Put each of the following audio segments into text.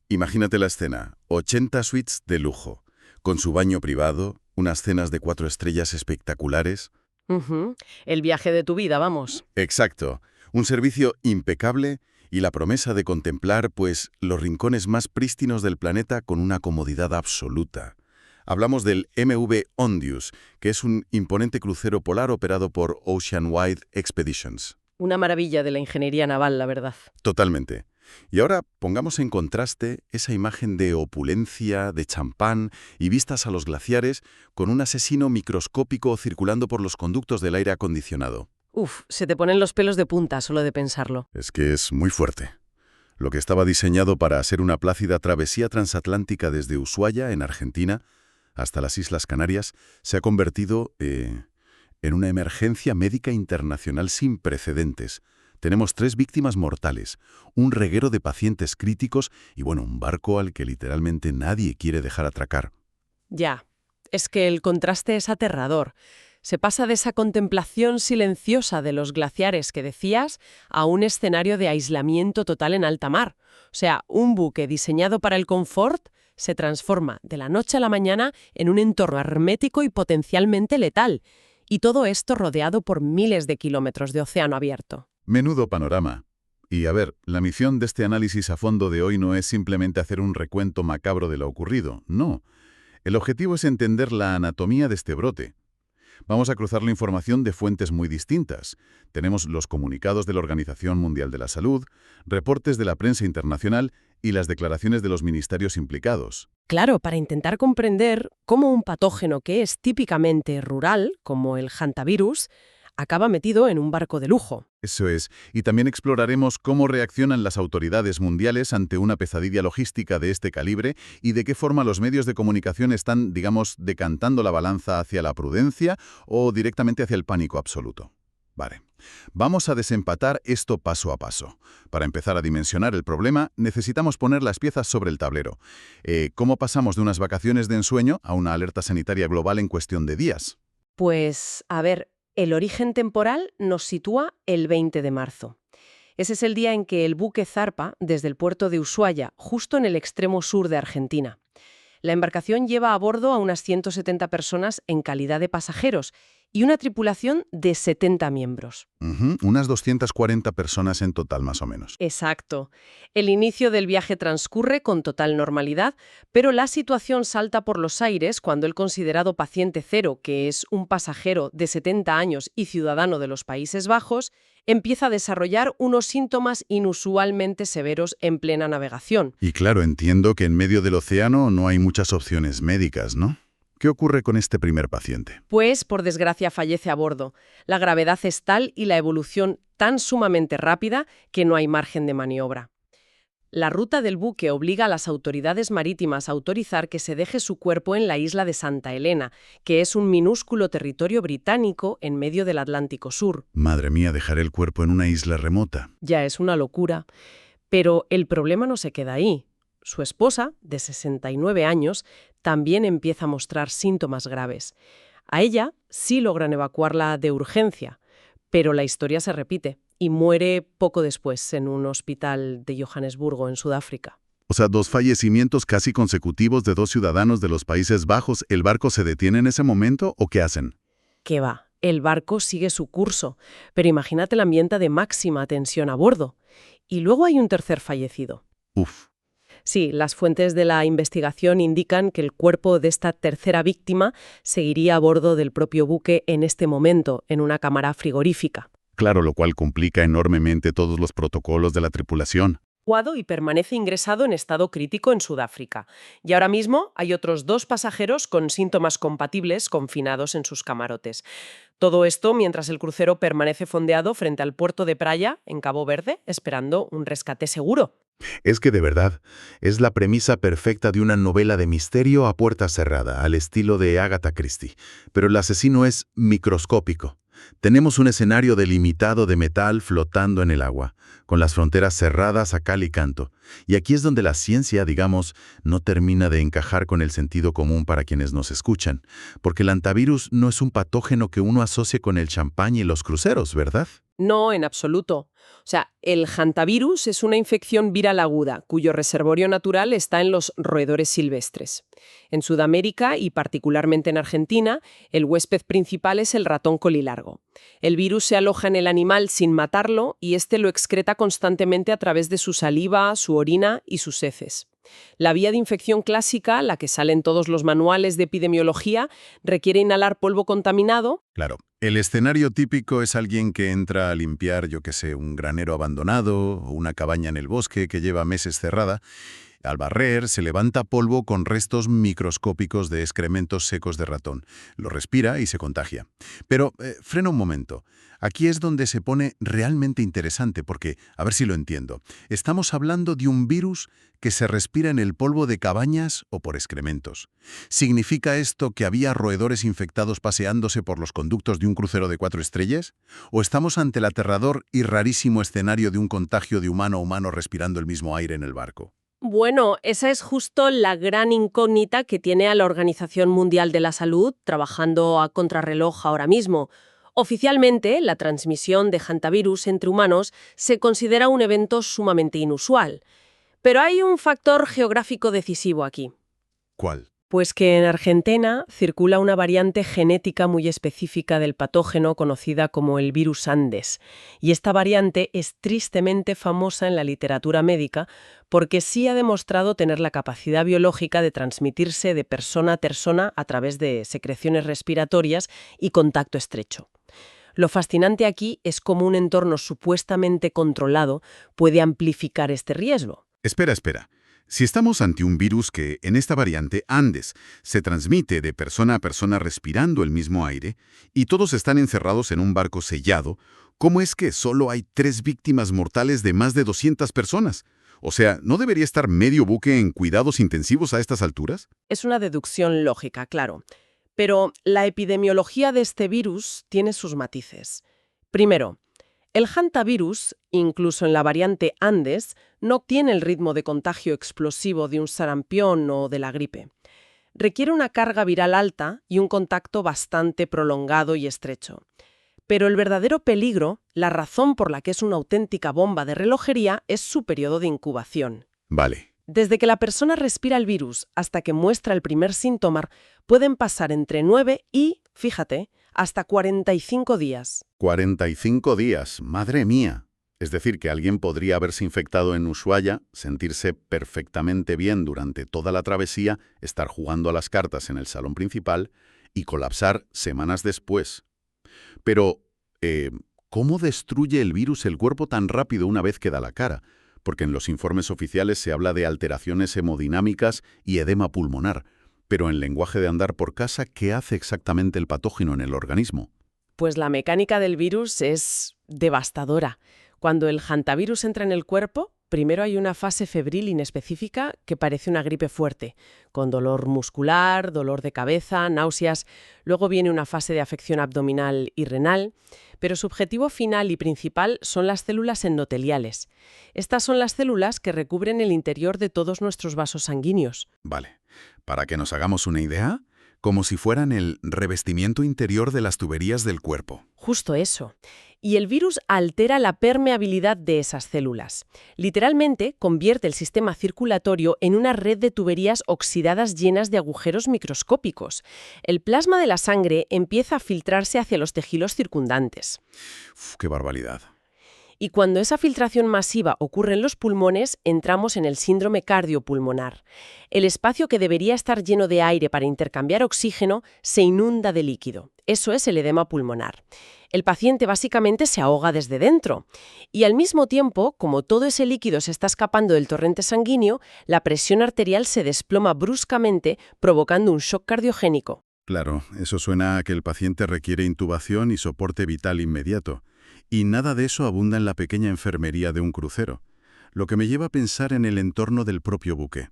Imagínate la escena, 80 suites de lujo, con su baño privado, unas cenas de 4 estrellas espectaculares. Ujú. El viaje de tu vida, vamos. Exacto, un servicio impecable y la promesa de contemplar, pues, los rincones más prístinos del planeta con una comodidad absoluta. Hablamos del MV Ondius, que es un imponente crucero polar operado por Ocean Wide Expeditions. Una maravilla de la ingeniería naval, la verdad. Totalmente. Y ahora pongamos en contraste esa imagen de opulencia, de champán y vistas a los glaciares con un asesino microscópico circulando por los conductos del aire acondicionado. Uf, se te ponen los pelos de punta solo de pensarlo. Es que es muy fuerte. Lo que estaba diseñado para ser una plácida travesía transatlántica desde Ushuaia, en Argentina, hasta las Islas Canarias, se ha convertido en una emergencia médica internacional sin precedentes. Tenemos 3 víctimas mortales, un reguero de pacientes críticos y, bueno, un barco al que literalmente nadie quiere dejar atracar. Ya, es que el contraste es aterrador. Se pasa de esa contemplación silenciosa de los glaciares que decías a un escenario de aislamiento total en alta mar. O sea, un buque diseñado para el confort se transforma de la noche a la mañana en un entorno hermético y potencialmente letal. Y todo esto rodeado por miles de kilómetros de océano abierto. Menudo panorama. Y a ver, la misión de este análisis a fondo de hoy no es simplemente hacer un recuento macabro de lo ocurrido, no. El objetivo es entender la anatomía de este brote. Vamos a cruzar la información de fuentes muy distintas. Tenemos los comunicados de la Organización Mundial de la Salud, reportes de la prensa internacional y las declaraciones de los ministerios implicados. Claro, para intentar comprender cómo un patógeno que es típicamente rural, como el hantavirus, acaba metido en un barco de lujo. Eso es, y también exploraremos cómo reaccionan las autoridades mundiales ante una pesadilla logística de este calibre y de qué forma los medios de comunicación están, digamos, decantando la balanza hacia la prudencia o directamente hacia el pánico absoluto. Vale, vamos a desempatar esto paso a paso. Para empezar a dimensionar el problema, necesitamos poner las piezas sobre el tablero. ¿Cómo pasamos de unas vacaciones de ensueño a una alerta sanitaria global en cuestión de días? Pues, a ver, el origen temporal nos sitúa el 20 de marzo. Ese es el día en que el buque zarpa desde el puerto de Ushuaia, justo en el extremo sur de Argentina. La embarcación lleva a bordo a unas 170 personas en calidad de pasajeros y una tripulación de 70 miembros. Unas 240 personas en total, más o menos. Exacto. El inicio del viaje transcurre con total normalidad, pero la situación salta por los aires cuando el considerado paciente cero, que es un pasajero de 70 años y ciudadano de los Países Bajos, empieza a desarrollar unos síntomas inusualmente severos en plena navegación. Y claro, entiendo que en medio del océano no hay muchas opciones médicas, ¿no? ¿Qué ocurre con este primer paciente? Pues, por desgracia, fallece a bordo. La gravedad es tal y la evolución tan sumamente rápida que no hay margen de maniobra. La ruta del buque obliga a las autoridades marítimas a autorizar que se deje su cuerpo en la isla de Santa Elena, que es un minúsculo territorio británico en medio del Atlántico Sur. Madre mía, dejar el cuerpo en una isla remota. Ya es una locura. Pero el problema no se queda ahí. Su esposa, de 69 años, también empieza a mostrar síntomas graves. A ella sí logran evacuarla de urgencia, pero la historia se repite y muere poco después en un hospital de Johannesburgo, en Sudáfrica. O sea, 2 fallecimientos casi consecutivos de 2 ciudadanos de los Países Bajos. ¿El barco se detiene en ese momento o qué hacen? ¿Qué va? El barco sigue su curso, pero imagínate el ambiente de máxima tensión a bordo. Y luego hay un tercer fallecido. Uf. Sí, las fuentes de la investigación indican que el cuerpo de esta tercera víctima seguiría a bordo del propio buque en este momento, en una cámara frigorífica. Claro, lo cual complica enormemente todos los protocolos de la tripulación. Y permanece ingresado en estado crítico en Sudáfrica. Y ahora mismo hay otros 2 pasajeros con síntomas compatibles confinados en sus camarotes. Todo esto mientras el crucero permanece fondeado frente al puerto de Praia, en Cabo Verde, esperando un rescate seguro. Es que de verdad, es la premisa perfecta de una novela de misterio a puerta cerrada, al estilo de Agatha Christie. Pero el asesino es microscópico. Tenemos un escenario delimitado de metal flotando en el agua, con las fronteras cerradas a cal y canto. Y aquí es donde la ciencia, digamos, no termina de encajar con el sentido común para quienes nos escuchan, porque el hantavirus no es un patógeno que uno asocie con el champán y los cruceros, ¿verdad? No, en absoluto. O sea, el hantavirus es una infección viral aguda, cuyo reservorio natural está en los roedores silvestres. En Sudamérica, y particularmente en Argentina, el huésped principal es el ratón colilargo. El virus se aloja en el animal sin matarlo y este lo excreta constantemente a través de su saliva, su orina y sus heces. La vía de infección clásica, la que sale en todos los manuales de epidemiología, requiere inhalar polvo contaminado. Claro, el escenario típico es alguien que entra a limpiar, yo qué sé, un granero abandonado o una cabaña en el bosque que lleva meses cerrada. Al barrer, se levanta polvo con restos microscópicos de excrementos secos de ratón. Lo respira y se contagia. Pero frena un momento. Aquí es donde se pone realmente interesante porque, a ver si lo entiendo, estamos hablando de un virus que se respira en el polvo de cabañas o por excrementos. ¿Significa esto que había roedores infectados paseándose por los conductos de un crucero de 4 estrellas? ¿O estamos ante el aterrador y rarísimo escenario de un contagio de humano a humano respirando el mismo aire en el barco? Bueno, esa es justo la gran incógnita que tiene a la Organización Mundial de la Salud trabajando a contrarreloj ahora mismo. Oficialmente, la transmisión de hantavirus entre humanos se considera un evento sumamente inusual. Pero hay un factor geográfico decisivo aquí. ¿Cuál? Pues que en Argentina circula una variante genética muy específica del patógeno conocida como el virus Andes. Y esta variante es tristemente famosa en la literatura médica porque sí ha demostrado tener la capacidad biológica de transmitirse de persona a persona a través de secreciones respiratorias y contacto estrecho. Lo fascinante aquí es cómo un entorno supuestamente controlado puede amplificar este riesgo. Espera. Si estamos ante un virus que, en esta variante Andes, se transmite de persona a persona respirando el mismo aire, y todos están encerrados en un barco sellado, ¿cómo es que solo hay 3 víctimas mortales de más de 200 personas? O sea, ¿no debería estar medio buque en cuidados intensivos a estas alturas? Es una deducción lógica, claro. Pero la epidemiología de este virus tiene sus matices. Primero, el hantavirus, incluso en la variante Andes, no tiene el ritmo de contagio explosivo de un sarampión o de la gripe. Requiere una carga viral alta y un contacto bastante prolongado y estrecho. Pero el verdadero peligro, la razón por la que es una auténtica bomba de relojería, es su periodo de incubación. Vale. Desde que la persona respira el virus hasta que muestra el primer síntoma, pueden pasar entre 9 y, fíjate, hasta 45 días. 45 días, madre mía. Es decir, que alguien podría haberse infectado en Ushuaia, sentirse perfectamente bien durante toda la travesía, estar jugando a las cartas en el salón principal y colapsar semanas después. Pero, ¿cómo destruye el virus el cuerpo tan rápido una vez que da la cara? Porque en los informes oficiales se habla de alteraciones hemodinámicas y edema pulmonar. Pero en lenguaje de andar por casa, ¿qué hace exactamente el patógeno en el organismo? Pues la mecánica del virus es devastadora. Cuando el hantavirus entra en el cuerpo, primero hay una fase febril inespecífica que parece una gripe fuerte, con dolor muscular, dolor de cabeza, náuseas. Luego viene una fase de afección abdominal y renal, pero su objetivo final y principal son las células endoteliales. Estas son las células que recubren el interior de todos nuestros vasos sanguíneos. Vale. Para que nos hagamos una idea, como si fueran el revestimiento interior de las tuberías del cuerpo. Justo eso. Y el virus altera la permeabilidad de esas células. Literalmente convierte el sistema circulatorio en una red de tuberías oxidadas llenas de agujeros microscópicos. El plasma de la sangre empieza a filtrarse hacia los tejidos circundantes. ¡Qué barbaridad! Y cuando esa filtración masiva ocurre en los pulmones, entramos en el síndrome cardiopulmonar. El espacio que debería estar lleno de aire para intercambiar oxígeno se inunda de líquido. Eso es el edema pulmonar. El paciente básicamente se ahoga desde dentro. Y al mismo tiempo, como todo ese líquido se está escapando del torrente sanguíneo, la presión arterial se desploma bruscamente, provocando un shock cardiogénico. Claro, eso suena a que el paciente requiere intubación y soporte vital inmediato. Y nada de eso abunda en la pequeña enfermería de un crucero, lo que me lleva a pensar en el entorno del propio buque.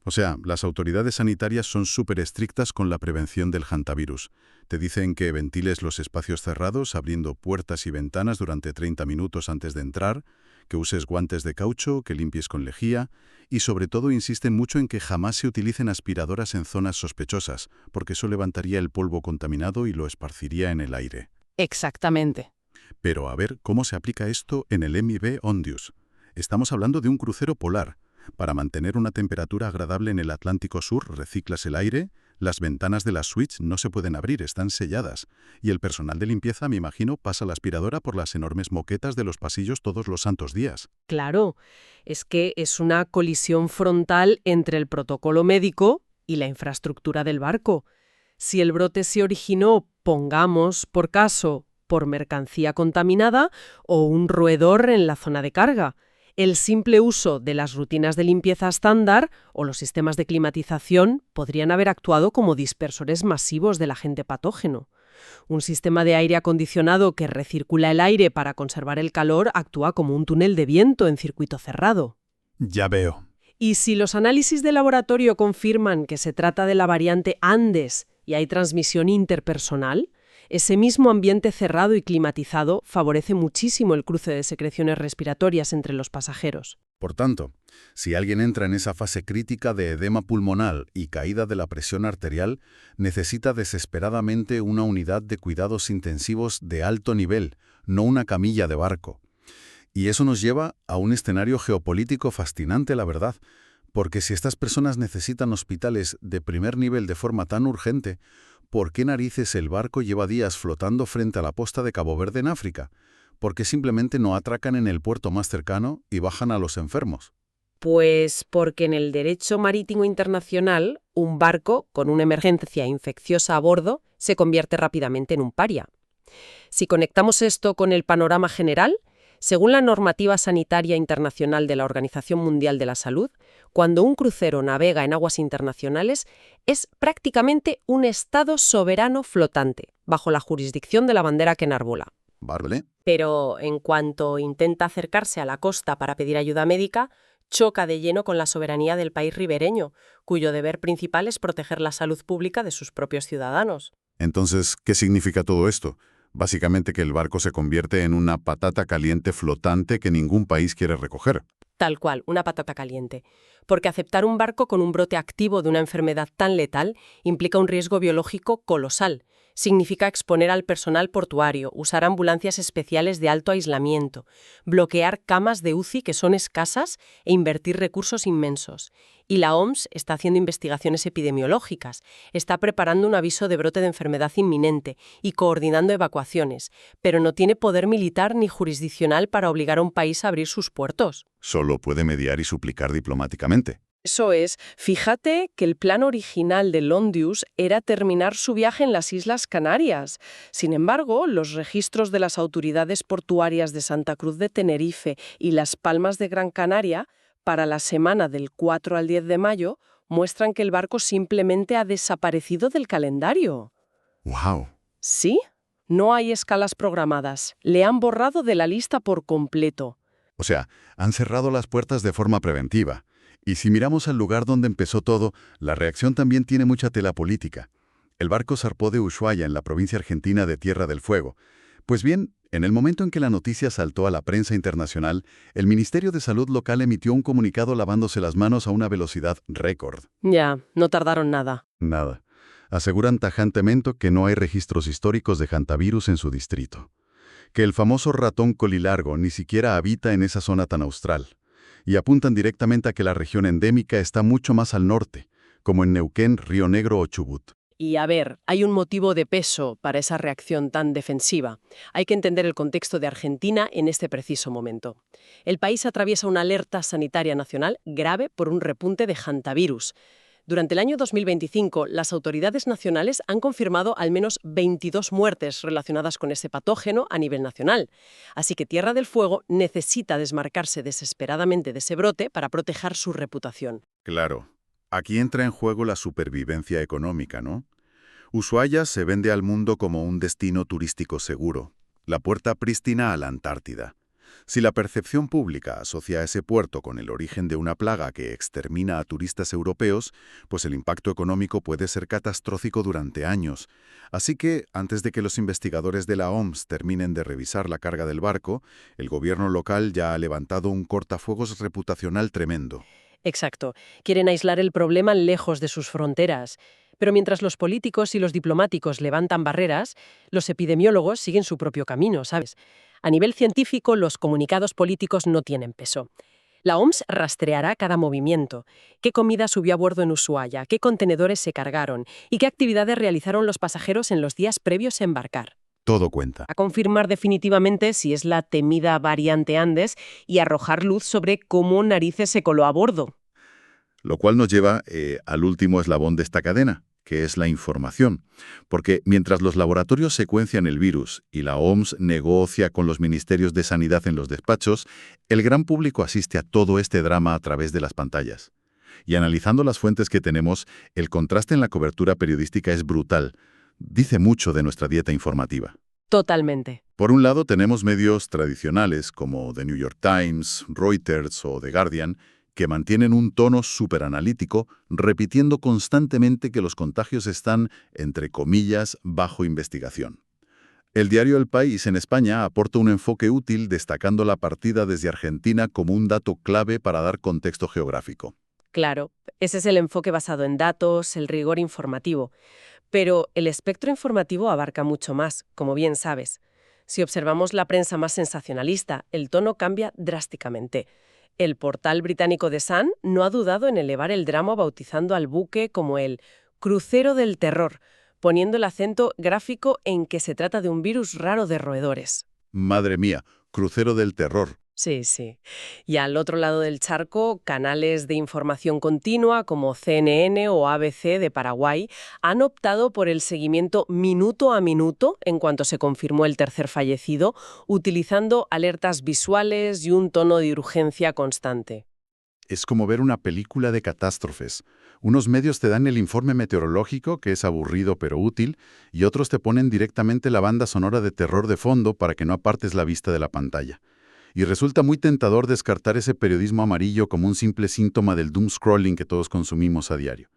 O sea, las autoridades sanitarias son súper estrictas con la prevención del hantavirus. Te dicen que ventiles los espacios cerrados abriendo puertas y ventanas durante 30 minutos antes de entrar, que uses guantes de caucho, que limpies con lejía y sobre todo insisten mucho en que jamás se utilicen aspiradoras en zonas sospechosas, porque eso levantaría el polvo contaminado y lo esparciría en el aire. Exactamente. Pero a ver, ¿cómo se aplica esto en el MV Ondius? Estamos hablando de un crucero polar. Para mantener una temperatura agradable en el Atlántico Sur, reciclas el aire, las ventanas de las suites no se pueden abrir, están selladas, y el personal de limpieza, me imagino, pasa la aspiradora por las enormes moquetas de los pasillos todos los santos días. Claro, es que es una colisión frontal entre el protocolo médico y la infraestructura del barco. Si el brote se originó, pongamos, por caso, por mercancía contaminada o un roedor en la zona de carga, el simple uso de las rutinas de limpieza estándar o los sistemas de climatización podrían haber actuado como dispersores masivos del agente patógeno. Un sistema de aire acondicionado que recircula el aire para conservar el calor actúa como un túnel de viento en circuito cerrado. Ya veo. Y si los análisis de laboratorio confirman que se trata de la variante Andes y hay transmisión interpersonal, ese mismo ambiente cerrado y climatizado favorece muchísimo el cruce de secreciones respiratorias entre los pasajeros. Por tanto, si alguien entra en esa fase crítica de edema pulmonar y caída de la presión arterial, necesita desesperadamente una unidad de cuidados intensivos de alto nivel, no una camilla de barco. Y eso nos lleva a un escenario geopolítico fascinante, la verdad, porque si estas personas necesitan hospitales de primer nivel de forma tan urgente, ¿por qué narices el barco lleva días flotando frente a la posta de Cabo Verde en África? ¿Por qué simplemente no atracan en el puerto más cercano y bajan a los enfermos? Pues porque en el derecho marítimo internacional, un barco con una emergencia infecciosa a bordo se convierte rápidamente en un paria. Si conectamos esto con el panorama general, según la normativa sanitaria internacional de la Organización Mundial de la Salud, cuando un crucero navega en aguas internacionales, es prácticamente un estado soberano flotante, bajo la jurisdicción de la bandera que enarbola. Vale. Pero en cuanto intenta acercarse a la costa para pedir ayuda médica, choca de lleno con la soberanía del país ribereño, cuyo deber principal es proteger la salud pública de sus propios ciudadanos. Entonces, ¿qué significa todo esto? Básicamente que el barco se convierte en una patata caliente flotante que ningún país quiere recoger. Tal cual, una patata caliente. Porque aceptar un barco con un brote activo de una enfermedad tan letal implica un riesgo biológico colosal. Significa exponer al personal portuario, usar ambulancias especiales de alto aislamiento, bloquear camas de UCI que son escasas e invertir recursos inmensos. Y la OMS está haciendo investigaciones epidemiológicas, está preparando un aviso de brote de enfermedad inminente y coordinando evacuaciones, pero no tiene poder militar ni jurisdiccional para obligar a un país a abrir sus puertos. Solo puede mediar y suplicar diplomáticamente. Eso es, fíjate que el plan original de Ondius era terminar su viaje en las Islas Canarias. Sin embargo, los registros de las autoridades portuarias de Santa Cruz de Tenerife y Las Palmas de Gran Canaria, para la semana del 4 al 10 de mayo, muestran que el barco simplemente ha desaparecido del calendario. ¡Wow! ¿Sí? No hay escalas programadas. Le han borrado de la lista por completo. O sea, han cerrado las puertas de forma preventiva. Y si miramos al lugar donde empezó todo, la reacción también tiene mucha tela política. El barco zarpó de Ushuaia, en la provincia argentina de Tierra del Fuego. Pues bien, en el momento en que la noticia saltó a la prensa internacional, el Ministerio de Salud local emitió un comunicado lavándose las manos a una velocidad récord. Ya, no tardaron nada. Nada. Aseguran tajantemente que no hay registros históricos de hantavirus en su distrito. Que el famoso ratón colilargo ni siquiera habita en esa zona tan austral. Y apuntan directamente a que la región endémica está mucho más al norte, como en Neuquén, Río Negro o Chubut. Y a ver, hay un motivo de peso para esa reacción tan defensiva. Hay que entender el contexto de Argentina en este preciso momento. El país atraviesa una alerta sanitaria nacional grave por un repunte de hantavirus. Durante el año 2025, las autoridades nacionales han confirmado al menos 22 muertes relacionadas con ese patógeno a nivel nacional. Así que Tierra del Fuego necesita desmarcarse desesperadamente de ese brote para proteger su reputación. Claro. Aquí entra en juego la supervivencia económica, ¿no? Ushuaia se vende al mundo como un destino turístico seguro, la puerta prístina a la Antártida. Si la percepción pública asocia a ese puerto con el origen de una plaga que extermina a turistas europeos, pues el impacto económico puede ser catastrófico durante años. Así que, antes de que los investigadores de la OMS terminen de revisar la carga del barco, el gobierno local ya ha levantado un cortafuegos reputacional tremendo. Exacto. Quieren aislar el problema lejos de sus fronteras. Pero mientras los políticos y los diplomáticos levantan barreras, los epidemiólogos siguen su propio camino, ¿sabes? A nivel científico, los comunicados políticos no tienen peso. La OMS rastreará cada movimiento, qué comida subió a bordo en Ushuaia, qué contenedores se cargaron y qué actividades realizaron los pasajeros en los días previos a embarcar. Todo cuenta. A confirmar definitivamente si es la temida variante Andes y arrojar luz sobre cómo narices se coló a bordo. Lo cual nos lleva al último eslabón de esta cadena, que es la información. Porque mientras los laboratorios secuencian el virus y la OMS negocia con los ministerios de Sanidad en los despachos, el gran público asiste a todo este drama a través de las pantallas. Y analizando las fuentes que tenemos, el contraste en la cobertura periodística es brutal. Dice mucho de nuestra dieta informativa. Totalmente. Por un lado tenemos medios tradicionales como The New York Times, Reuters o The Guardian, que mantienen un tono superanalítico, repitiendo constantemente que los contagios están, entre comillas, bajo investigación. El diario El País en España aporta un enfoque útil destacando la partida desde Argentina como un dato clave para dar contexto geográfico. Claro, ese es el enfoque basado en datos, el rigor informativo. Pero el espectro informativo abarca mucho más, como bien sabes. Si observamos la prensa más sensacionalista, el tono cambia drásticamente. El portal británico The Sun no ha dudado en elevar el drama bautizando al buque como el crucero del terror, poniendo el acento gráfico en que se trata de un virus raro de roedores. Madre mía, crucero del terror. Sí, sí. Y al otro lado del charco, canales de información continua como CNN o ABC de Paraguay han optado por el seguimiento minuto a minuto en cuanto se confirmó el tercer fallecido, utilizando alertas visuales y un tono de urgencia constante. Es como ver una película de catástrofes. Unos medios te dan el informe meteorológico, que es aburrido pero útil, y otros te ponen directamente la banda sonora de terror de fondo para que no apartes la vista de la pantalla. Y resulta muy tentador descartar ese periodismo amarillo como un simple síntoma del doom scrolling que todos consumimos a diario.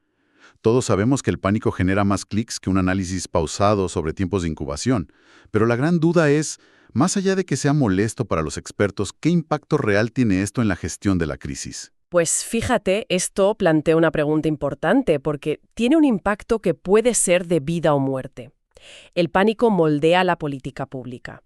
Todos sabemos que el pánico genera más clics que un análisis pausado sobre tiempos de incubación, pero la gran duda es, más allá de que sea molesto para los expertos, ¿qué impacto real tiene esto en la gestión de la crisis? Pues fíjate, esto plantea una pregunta importante porque tiene un impacto que puede ser de vida o muerte. El pánico moldea la política pública.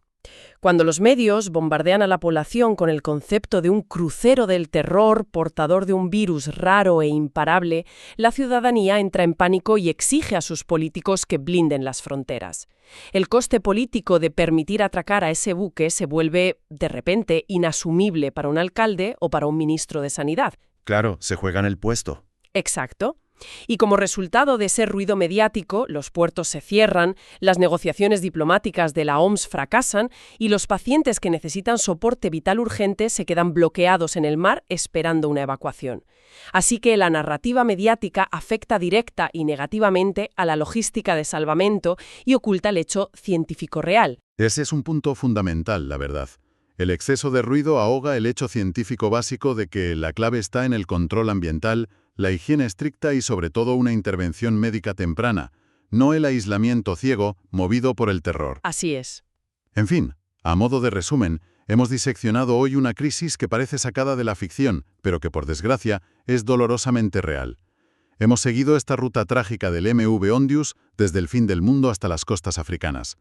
Cuando los medios bombardean a la población con el concepto de un crucero del terror portador de un virus raro e imparable, la ciudadanía entra en pánico y exige a sus políticos que blinden las fronteras. El coste político de permitir atracar a ese buque se vuelve, de repente, inasumible para un alcalde o para un ministro de Sanidad. Claro, se juegan el puesto. Exacto. Y como resultado de ese ruido mediático, los puertos se cierran, las negociaciones diplomáticas de la OMS fracasan y los pacientes que necesitan soporte vital urgente se quedan bloqueados en el mar esperando una evacuación. Así que la narrativa mediática afecta directa y negativamente a la logística de salvamento y oculta el hecho científico real. Ese es un punto fundamental, la verdad. El exceso de ruido ahoga el hecho científico básico de que la clave está en el control ambiental, la higiene estricta y sobre todo una intervención médica temprana, no el aislamiento ciego movido por el terror. Así es. En fin, a modo de resumen, hemos diseccionado hoy una crisis que parece sacada de la ficción, pero que por desgracia es dolorosamente real. Hemos seguido esta ruta trágica del MV Ondius desde el fin del mundo hasta las costas africanas.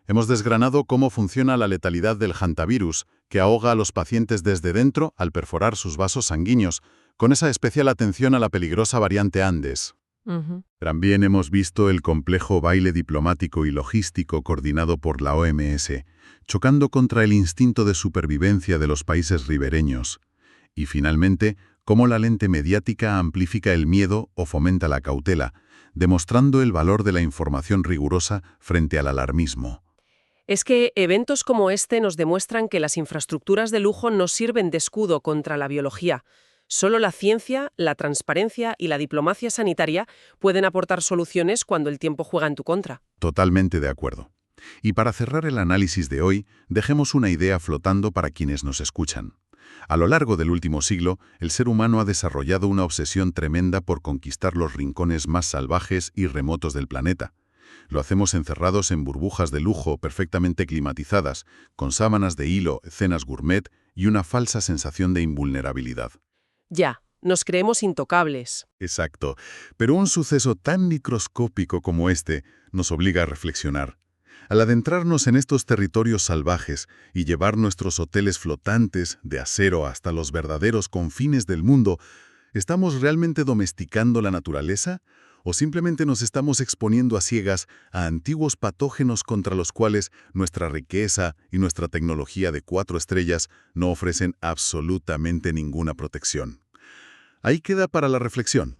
Hemos desgranado cómo funciona la letalidad del hantavirus, que ahoga a los pacientes desde dentro al perforar sus vasos sanguíneos, con esa especial atención a la peligrosa variante Andes. También hemos visto el complejo baile diplomático y logístico coordinado por la OMS, chocando contra el instinto de supervivencia de los países ribereños. Y finalmente, cómo la lente mediática amplifica el miedo o fomenta la cautela, demostrando el valor de la información rigurosa frente al alarmismo. Es que eventos como este nos demuestran que las infraestructuras de lujo no sirven de escudo contra la biología. Solo la ciencia, la transparencia y la diplomacia sanitaria pueden aportar soluciones cuando el tiempo juega en tu contra. Totalmente de acuerdo. Y para cerrar el análisis de hoy, dejemos una idea flotando para quienes nos escuchan. A lo largo del último siglo, el ser humano ha desarrollado una obsesión tremenda por conquistar los rincones más salvajes y remotos del planeta. Lo hacemos encerrados en burbujas de lujo perfectamente climatizadas, con sábanas de hilo, cenas gourmet y una falsa sensación de invulnerabilidad. Ya, Nos creemos intocables. Exacto. Pero un suceso tan microscópico como este nos obliga a reflexionar. Al adentrarnos en estos territorios salvajes y llevar nuestros hoteles flotantes, de acero hasta los verdaderos confines del mundo, ¿estamos realmente domesticando la naturaleza? ¿O simplemente nos estamos exponiendo a ciegas a antiguos patógenos contra los cuales nuestra riqueza y nuestra tecnología de 4 estrellas no ofrecen absolutamente ninguna protección? Ahí queda para la reflexión.